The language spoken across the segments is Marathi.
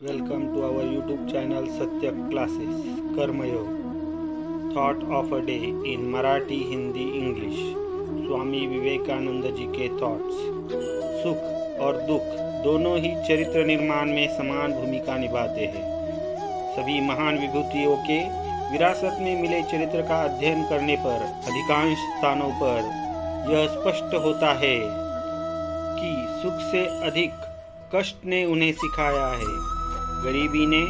Welcome to our YouTube channel Satyak Classes कर्मयोग Thought of a Day in Marathi, Hindi, English. Swami Vivekananda ji के थॉट्स। सुख और दुख दोनों ही चरित्र निर्माण में समान भूमिका निभाते हैं। सभी महान विभूतियों के विरासत में मिले चरित्र का अध्ययन करने पर अधिकांश स्थानों पर यह स्पष्ट होता है कि सुख से अधिक कष्ट ने उन्हें सिखाया है, गरीबी ने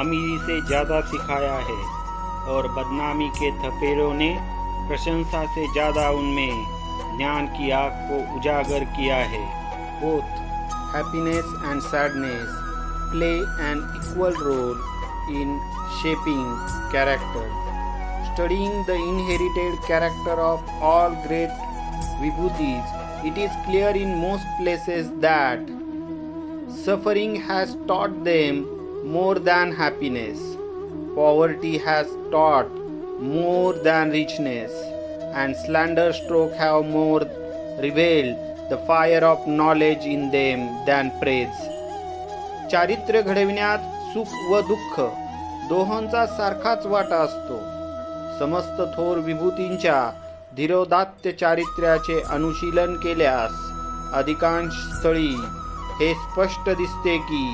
अमीरी से ज़्यादा सिखाया है और बदनामी के थपेड़ों ने प्रशंसा से ज़्यादा उनमें ज्ञान की आग को उजागर किया है। Both happiness and sadness play an equal role in shaping character. Studying the inherited character of all great vibhutis, it is clear in most places that suffering has taught them more than happiness. Poverty has taught more than richness, and slender stroke have more revealed the fire of knowledge in them than praise. चारित्र्य घडविण्यात सुख व दुःख दोहोंचा सारखाच वाटा असतो. समस्त थोर विभूतींच्या धीरोदात्त चारित्र्याचे अनुशीलन केल्यास अधिकांश स्थळी हे स्पष्ट दिसते की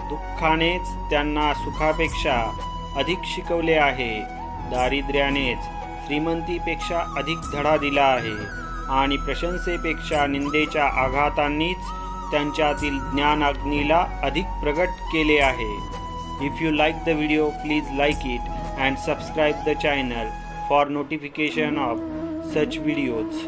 दुःखानेच त्यांना सुखापेक्षा अधिक शिकवले आहे, दारिद्र्यानेच श्रीमंतीपेक्षा अधिक धडा दिला आहे आणि प्रशंसेपेक्षा निंदेच्या आघातांनीच त्यांच्यातील ज्ञानाग्नीला अधिक प्रगट केले आहे. If you like the video, please like it and subscribe the channel for notification of such videos.